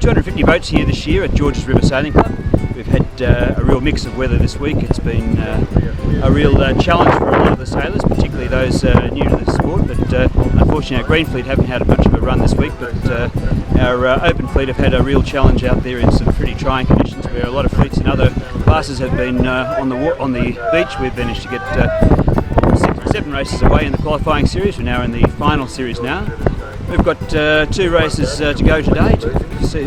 250 boats here this year at Georges River Sailing Club. We've had a real mix of weather this week. It's been a real challenge for a lot of the sailors, particularly those new to the sport, but unfortunately our green fleet haven't had much of a run this week, but our open fleet have had a real challenge out there in some pretty trying conditions where a lot of fleets in other classes have been on the beach. We've managed to get 7 races away in the qualifying series. We're now in the final series now. We've got 2 races to go today to see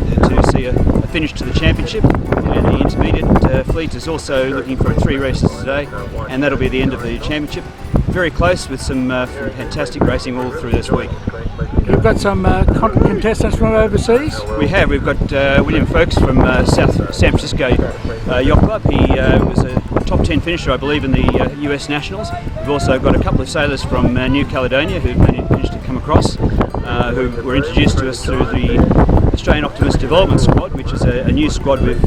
a finish to the championship, and the intermediate fleet is also looking for 3 races today, and that'll be the end of the championship. Very close with some fantastic racing all through this week. You've got some contestants from overseas? We have. We've got William Folks from San Francisco Yacht Club. He was a top 10 finisher, I believe, in the US Nationals. We've also got a couple of sailors from New Caledonia who've managed to come across, who were introduced to us through the Australian Optimis Development Squad, which is a new squad we've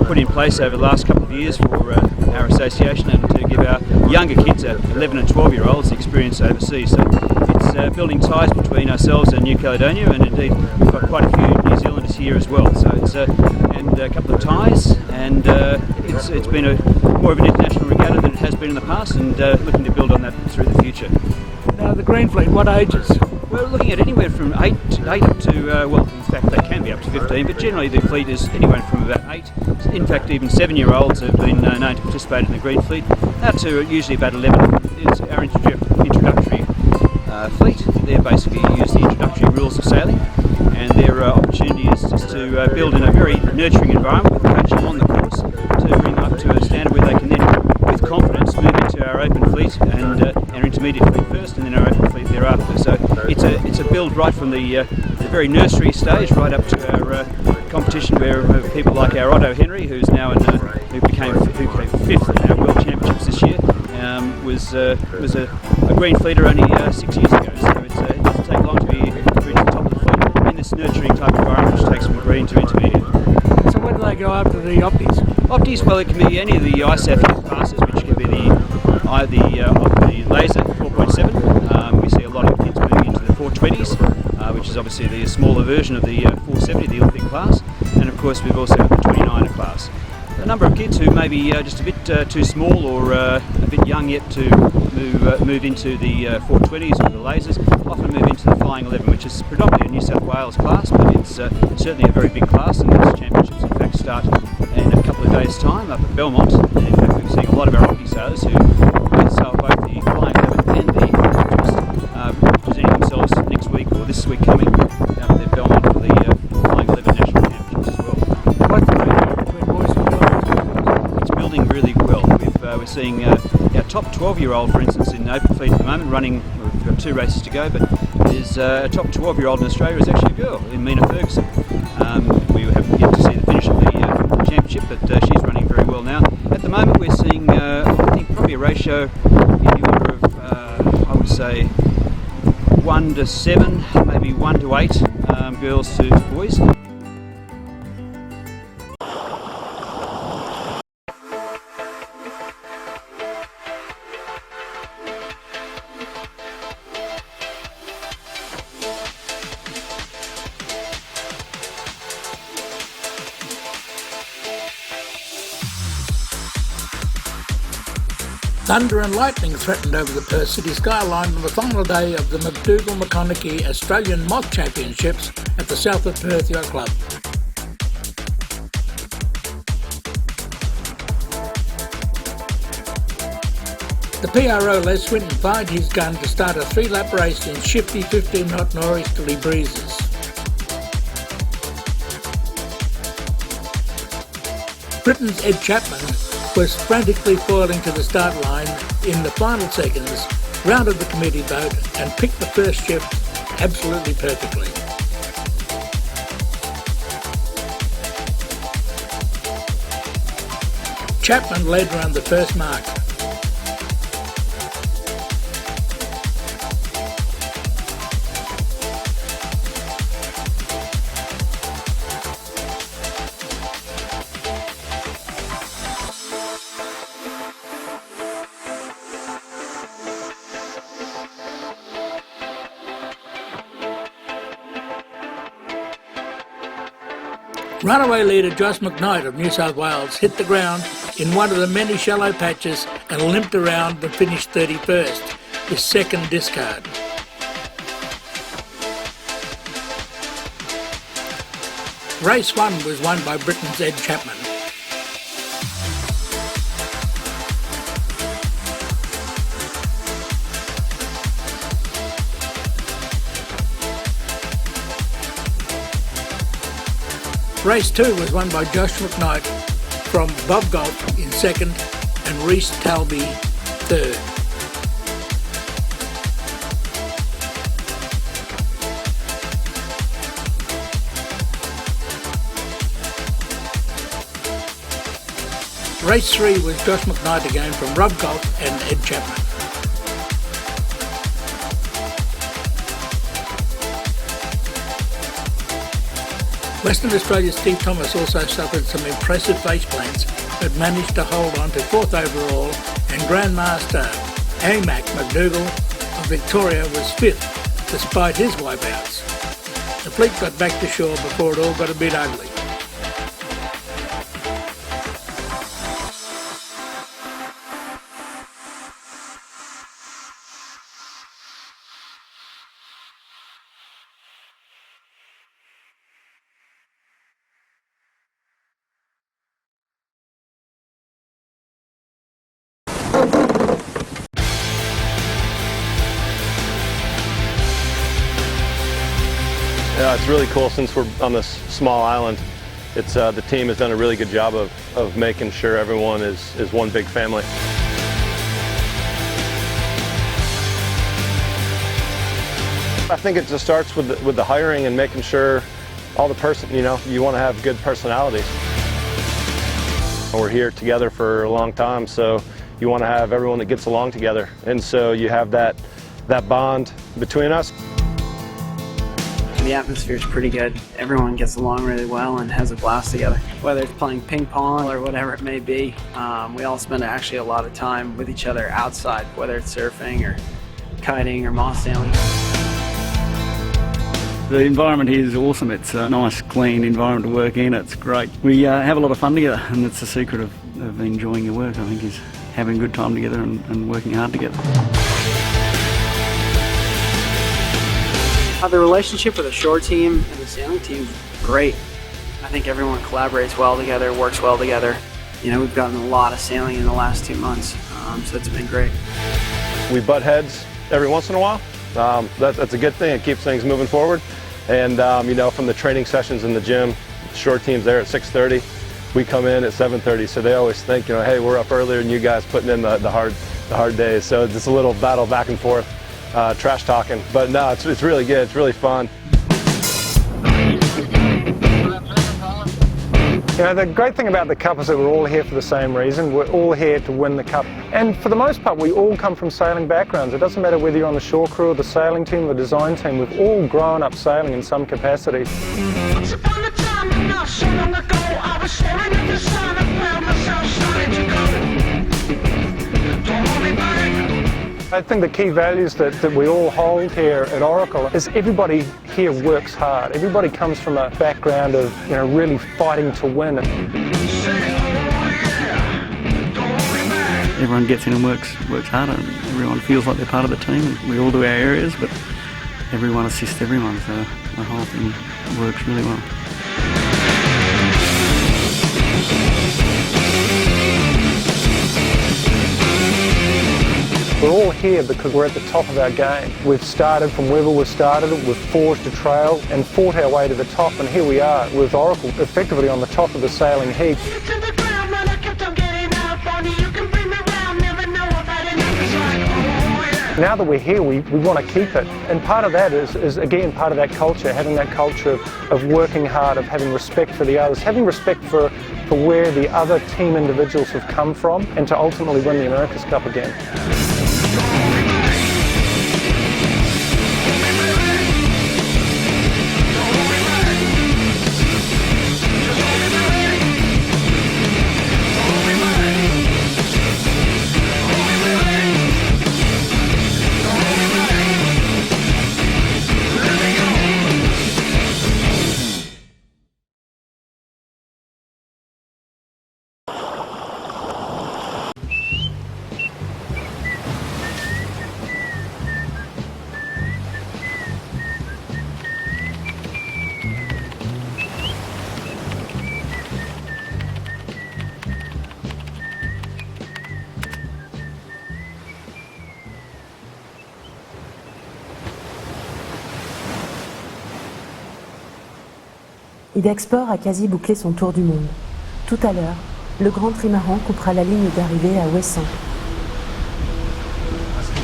put in place over the last couple of years for our association, and to give our younger kids, 11 and 12-year-olds, experience overseas. So it's building ties between ourselves and New Caledonia, and indeed we've got quite a few New Zealanders here as well. So it's and a couple of ties, and it's been more of an international regatta than it has been in the past, and looking to build on that through the future. Now the green fleet, what ages? We're looking at anywhere from 8 up to, well, in fact they can be up to 15, but generally the fleet is anywhere from about 8. In fact, even 7-year-olds have been known to participate in the green fleet. Out to usually about 11 is our introductory fleet. They basically use the introductory rules of sailing, and their opportunity is just to build in a very nurturing environment with coaching on the course to bring them up to a standard where they can then, with confidence, move into our open fleet and our intermediate fleet first, and then our open fleet thereafter. So it's a build right from the very nursery stage right up to our competition, where people like our Otto Henry, who's now who came 5th in our World Championships this year, was a green fleeter only 6 years ago. So it doesn't take long to reach the top of the fleet in this nurturing type of environment, which takes from green to intermediate. So when do they go after the Optis? Optis, well, it can be any of the ISAF classes, which can be the laser 4.7. We see a lot of kids moving into the 420s, which is obviously the smaller version of the 470, the Olympic class, and of course we've also got the 29er class. A number of kids who may be just a bit too small or a bit young yet to move into the 420s or the lasers often move into the Flying 11, which is predominantly a New South Wales class, but it's certainly a very big class, and these championships in fact start in a couple of days' time up at Belmont. And in fact we're seeing a lot of our Opti sailors who sail both the Flying 11 and the Optimis, presenting themselves next week or this week coming down at Belmont for the Flying 11 National Championships as well. What's the ratio between boys and girls? It's building really well. We're seeing our top 12-year-old, for instance, in open fleet at the moment, running. We've got 2 races to go, but there's a top 12-year-old in Australia is actually a girl, in Mina Ferguson. We have yet to see the finish of the championship, but she's running very well now. At the moment, we're seeing, I think, probably a ratio in the order of, I would say, 1 to 7, maybe 1 to 8 girls to boys. Thunder and lightning threatened over the Perth city skyline on the final day of the McDougall-McConaughey Australian Moth Championships at the South of Perth Yacht Club. The PRO Les Swinton fired his gun to start a 3-lap race in shifty 15-knot northeasterly breezes. Britain's Ed Chapman was frantically foiling to the start line in the final seconds, rounded the committee boat and picked the first shift absolutely perfectly. Chapman led around the first mark. Runaway leader Josh McKnight of New South Wales hit the ground in one of the many shallow patches and limped around and finished 31st, his second discard. Race 1 was won by Britain's Ed Chapman. Race 2 was won by Josh McKnight from Bob Golf in second and Rhys Talby third. Race 3 was Josh McKnight again from Rob Golf and Ed Chapman. Western Australia's Steve Thomas also suffered some impressive face plants but managed to hold on to 4th overall, and Grandmaster Amac McDougall of Victoria was 5th despite his wipeouts. The fleet got back to shore before it all got a bit ugly. Yeah, it's really cool since we're on this small island. It's the team has done a really good job of making sure everyone is one big family. I think it just starts with the hiring and making sure all the you want to have good personalities. We're here together for a long time, so you want to have everyone that gets along together, and so you have that bond between us. The atmosphere is pretty good. Everyone gets along really well and has a blast together. Whether it's playing ping pong or whatever it may be, we all spend actually a lot of time with each other outside, whether it's surfing or kiting or moth sailing. The environment here is awesome. It's a nice, clean environment to work in. It's great. We have a lot of fun together, and it's the secret of enjoying your work, I think, is having a good time together and working hard together. The relationship with the shore team and the sailing team is great. I think everyone collaborates well together, works well together. You know, we've gotten a lot of sailing in the last 2 months, so it's been great. We butt heads every once in a while. That's a good thing. It keeps things moving forward. And you know, from the training sessions in the gym, the shore team's there at 6:30. We come in at 7:30, so they always think, you know, hey, we're up earlier than you guys putting in the hard days. So it's just a little battle back and forth. Trash talking, but no, it's really good. It's really fun. You know, the great thing about the Cup is that we're all here for the same reason. We're all here to win the Cup. And for the most part, we all come from sailing backgrounds. It doesn't matter whether you're on the shore crew or the sailing team or the design team. We've all grown up sailing in some capacity. Once upon a time and not so long ago, I was staring at the sun and found myself starting to go. Don't hold me back. I think the key values that we all hold here at Oracle is everybody here works hard. Everybody comes from a background of, you know, really fighting to win. Everyone gets in and works hard, and everyone feels like they're part of the team, and we all do our areas, but everyone assists everyone, so the whole thing works really well. We're all here because we're at the top of our game. We've started from wherever we've started, we've forged a trail and fought our way to the top, and here we are with Oracle effectively on the top of the sailing heap. Now that we're here, we want to keep it, and part of that is again part of that culture, having that culture of working hard, of having respect for the others, having respect for where the other team individuals have come from, and to ultimately win the America's Cup again. IDEC Sports a quasi bouclé son tour du monde. Tout à l'heure, le grand trimaran coupera la ligne d'arrivée à Ouessant.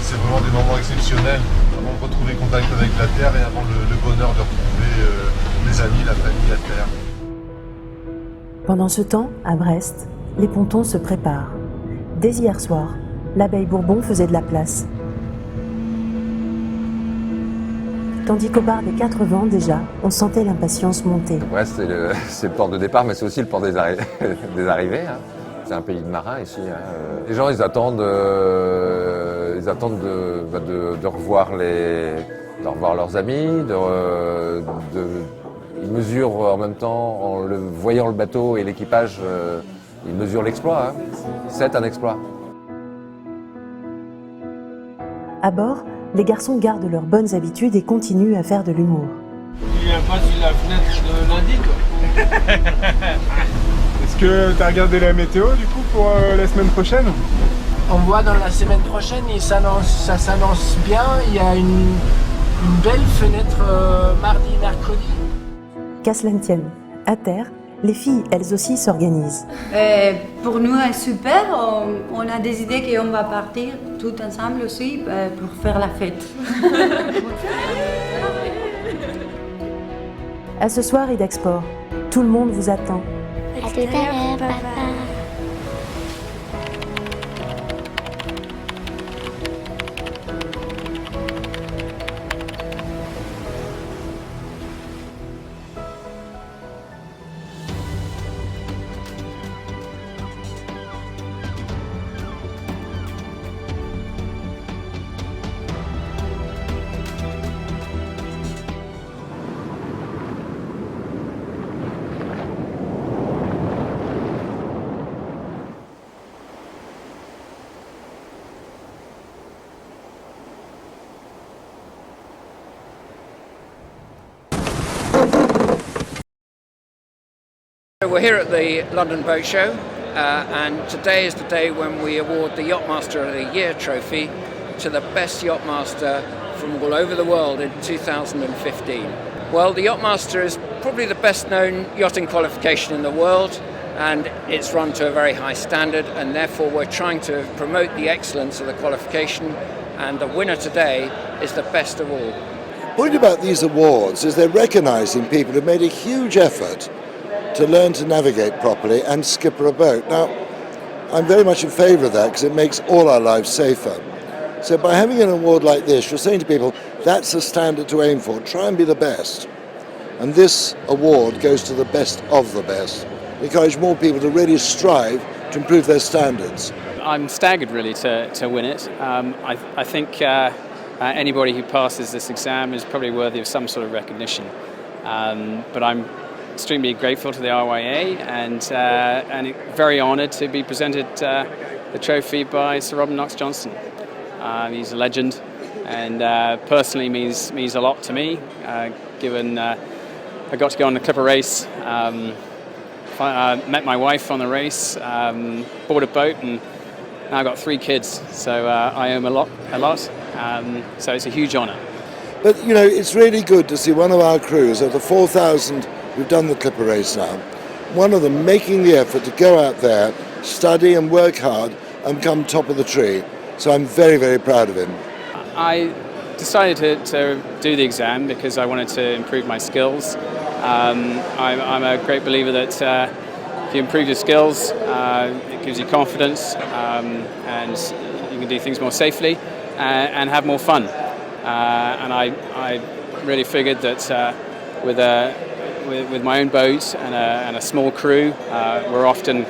C'est vraiment des moments exceptionnels, avant de retrouver contact avec la terre et avant le bonheur de retrouver les amis, la famille, la terre. Pendant ce temps, à Brest, les pontons se préparent. Dès hier soir, l'abeille Bourbon faisait de la place. Tandis qu'au bar des 4 vents, déjà, on sentait l'impatience monter. Ouais, c'est le port de départ, mais c'est aussi le port des arrivées. Hein. C'est un pays de marins ici. Hein. Les gens, ils attendent de revoir leurs amis, ils mesurent en même temps, en voyant le bateau et l'équipage, ils mesurent l'exploit. Hein. C'est un exploit. À bord, les garçons gardent leurs bonnes habitudes et continuent à faire de l'humour. Tu viens pas sur la fenêtre de lundi, quoi. Est-ce que tu as regardé la météo du coup pour la semaine prochaine? On voit dans la semaine prochaine, ça s'annonce bien. Il y a une belle fenêtre mardi, mercredi. Qu'à cela ne tienne, à terre, les filles, elles aussi, s'organisent. Pour nous, c'est super. On a des idées qu'on va partir tout ensemble aussi pour faire la fête. À ce soir, IDEC Sports, tout le monde vous attend. À tout à l'heure, papa. We're here at the London Boat Show and today is the day when we award the Yachtmaster of the Year trophy to the best Yachtmaster from all over the world in 2015. Well, the Yachtmaster is probably the best known yachting qualification in the world and it's run to a very high standard and therefore we're trying to promote the excellence of the qualification and the winner today is the best of all. The point about these awards is they're recognising people who've made a huge effort to learn to navigate properly and skipper a boat. Now, I'm very much in favour of that because it makes all our lives safer. So by having an award like this, you're saying to people, that's a standard to aim for, try and be the best. And this award goes to the best of the best. Encourage more people to really strive to improve their standards. I'm staggered really to win it. I think anybody who passes this exam is probably worthy of some sort of recognition. But I'm extremely grateful to the RYA and very honoured to be presented the trophy by Sir Robin Knox-Johnston. He's a legend and personally means a lot to me, given I got to go on the Clipper race, met my wife on the race, bought a boat and now I've got 3 kids, so I owe him a lot. So it's a huge honour. But you know, it's really good to see one of our crews, of the 4,000 who've done the Clipper race now, one of them making the effort to go out there, study and work hard and come top of the tree. So I'm very, very proud of him. I decided to do the exam because I wanted to improve my skills. I'm a great believer that if you improve your skills, it gives you confidence and you can do things more safely and have more fun. And I really figured that with my own boat and a small crew, we're often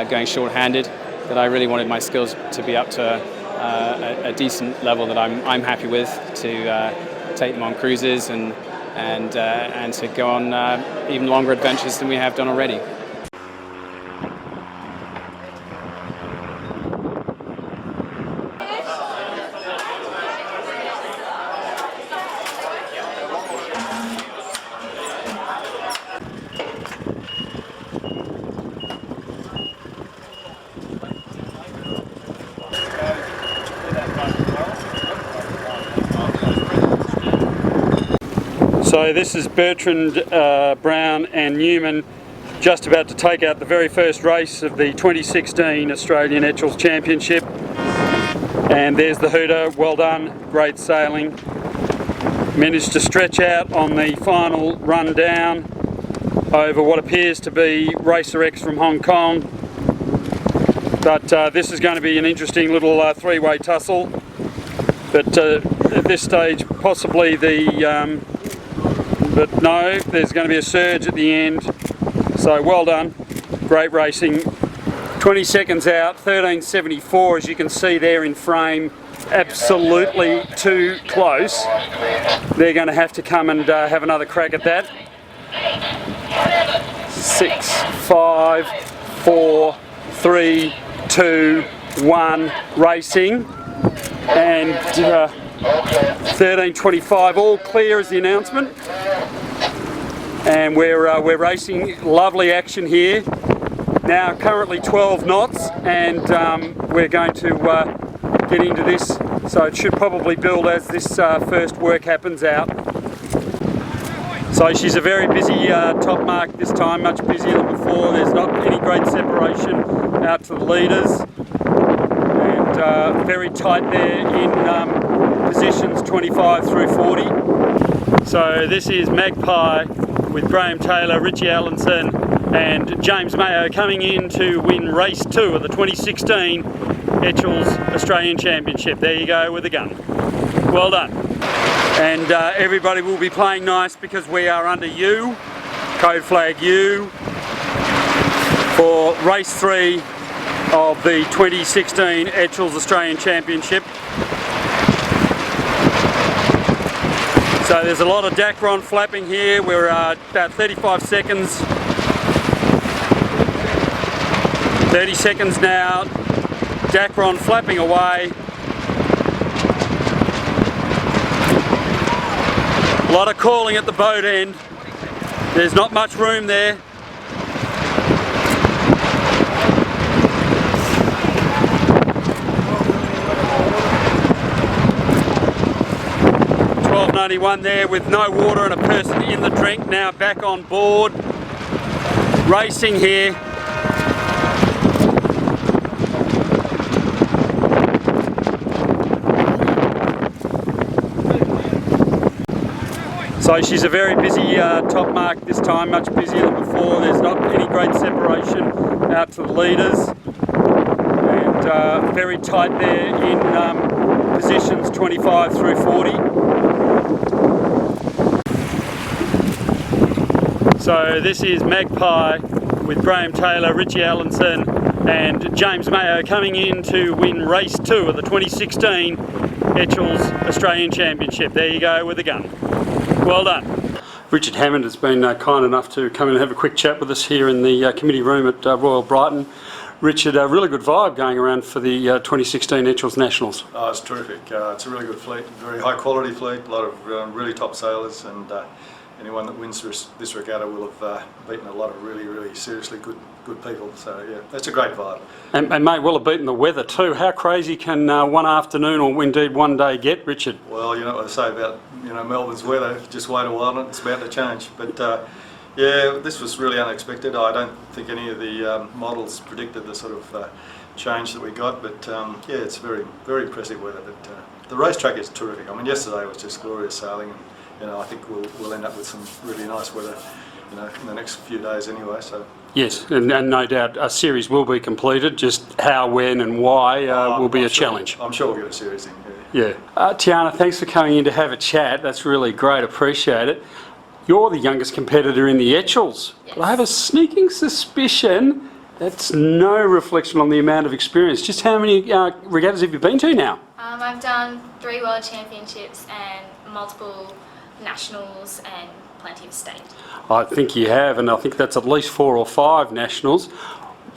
going short-handed, that I really wanted my skills to be up to a decent level that I'm happy with, to take them on cruises and to go on even longer adventures than we have done already. So this is Bertrand, Brown and Newman just about to take out the very first race of the 2016 Australian Etchells Championship. And there's the hooter, well done, great sailing. Managed to stretch out on the final run down over what appears to be Racer X from Hong Kong. But this is going to be an interesting little three-way tussle. But at this stage, possibly but no, there's going to be a surge at the end. So well done, great racing. 20 seconds out, 13.74 as you can see there in frame, absolutely too close. They're going to have to come and have another crack at that. 6, 5, 4, 3, 2, 1, racing. And 13.25, all clear is the announcement. And we're racing, lovely action here. Now currently 12 knots, and we're going to get into this. So it should probably build as this first work happens out. So she's a very busy top mark this time, much busier than before. There's not any great separation out to the leaders. And very tight there in positions 25 through 40. So this is Magpie with Graham Taylor, Richie Allenson and James Mayo coming in to win race 2 of the 2016 Etchells Australian Championship. There you go with a gun. Well done. And everybody will be playing nice because we are under U, code flag U, for race 3 of the 2016 Etchells Australian Championship. So there's a lot of Dacron flapping here. We're about 35 seconds. 30 seconds now. Dacron flapping away. A lot of calling at the boat end. There's not much room there. $12.91 there with no water and a person in the drink, now back on board. Racing here. So she's a very busy top mark this time, much busier than before. There's not any great separation out to the leaders. And very tight there in positions 25 through 40. So this is Magpie with Graham Taylor, Richie Allenson and James Mayo coming in to win race 2 of the 2016 Etchells Australian Championship. There you go with a gun. Well done. Richard Hammond has been kind enough to come in and have a quick chat with us here in the committee room at Royal Brighton. Richard, a really good vibe going around for the 2016 Etchells Nationals. Oh, it's terrific. It's a really good fleet, very high quality fleet, a lot of really top sailors, and anyone that wins this regatta will have beaten a lot of really seriously good people. So yeah, that's a great vibe. And may well have beaten the weather too. How crazy can one afternoon or indeed one day get, Richard? Well, you know what I say about Melbourne's weather. Just wait a while and it's about to change. But yeah, this was really unexpected. I don't think any of the models predicted the sort of change that we got. But yeah, it's very impressive weather. But the racetrack is terrific. I mean, yesterday was just glorious sailing. And, I think we'll end up with some really nice weather, in the next few days anyway. So. Yes, and no doubt a series will be completed. Just how, when and why will be a challenge. I'm sure we'll get a series in. Yeah. Tiana, thanks for coming in to have a chat. That's really great. Appreciate it. You're the youngest competitor in the Etchells. Yes. But I have a sneaking suspicion that's no reflection on the amount of experience. Just how many regattas have you been to now? I've done 3 World Championships and multiple Nationals and plenty of state. I think you have, and I think that's at least 4 or 5 Nationals.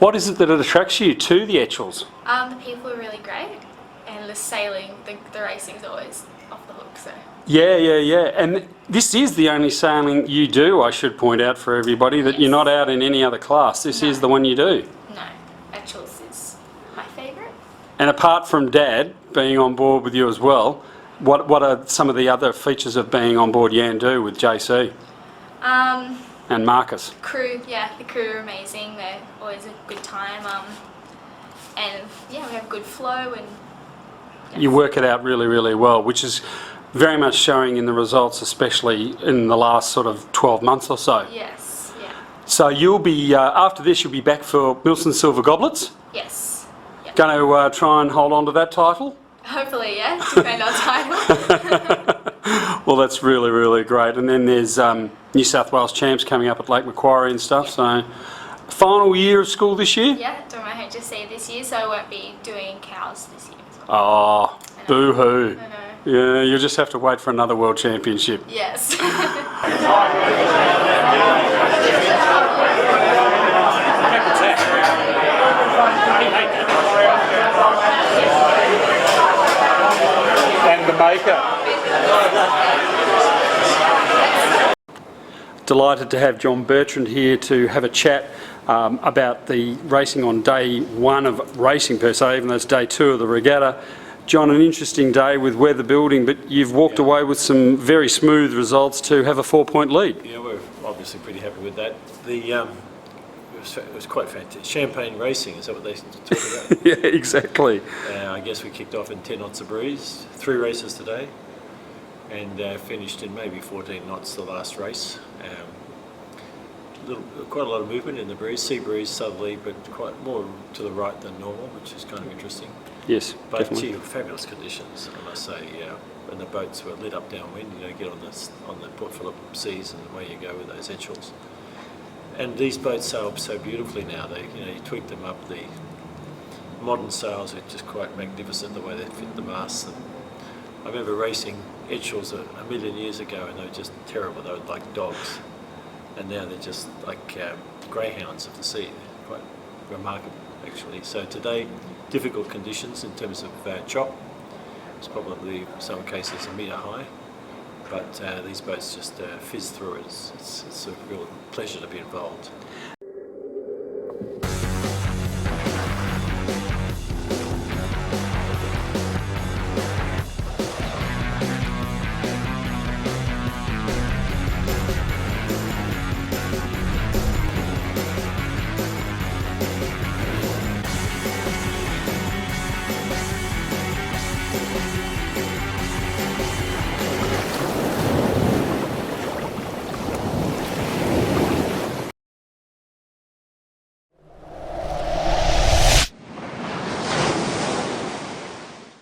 What is it that attracts you to the Etchells? The people are really great, and the sailing, the racing's always off the hook. So. Yeah. And this is the only sailing you do, I should point out for everybody, that you're not out in any other class. This is the one you do. No, Etchells is my favourite. And apart from Dad being on board with you as well, What are some of the other features of being on board Yandu with JC and Marcus? Crew, yeah, the crew are amazing. They're always a good time. And yeah, we have good flow and. Yes. You work it out really, really well, which is very much showing in the results, especially in the last sort of 12 months or so. Yes, yeah. So you'll be, after this, you'll be back for Milson Silver Goblets? Yes. Yep. Going to try and hold on to that title? Hopefully, yeah, defend our title. Well, that's really, really great. And then there's New South Wales Champs coming up at Lake Macquarie and stuff. Yep. So, final year of school this year? Yeah, doing my HSC this year, so I won't be doing cows this year as well. Oh, boo-hoo. Yeah, you'll just have to wait for another World Championship. Yes. And the maker. Delighted to have John Bertrand here to have a chat about the racing on day one of racing per se, even though it's day two of the regatta. John, an interesting day with weather building, but you've walked away with some very smooth results to have a 4-point lead. Yeah, we're obviously pretty happy with that. It was quite fantastic. Champagne racing, is that what they talk about? Yeah, exactly. I guess we kicked off in 10 knots of breeze, 3 races today, and finished in maybe 14 knots the last race. Quite a lot of movement in the breeze, sea breeze southerly, but quite more to the right than normal, which is kind of interesting. Yes, but definitely. Gee, fabulous conditions, I must say. And the boats were lit up downwind. You know, get on the Port Phillip seas, and away you go with those Etchells. And these boats sail so beautifully now. You tweak them up. The modern sails are just quite magnificent. The way they fit the masts. And I remember racing Etchells a million years ago, and they were just terrible. They were like dogs, and now they're just like greyhounds of the sea. They're quite remarkable, actually. So today, difficult conditions in terms of chop. It's probably in some cases a metre high, but these boats just fizz through it. It's a real pleasure to be involved.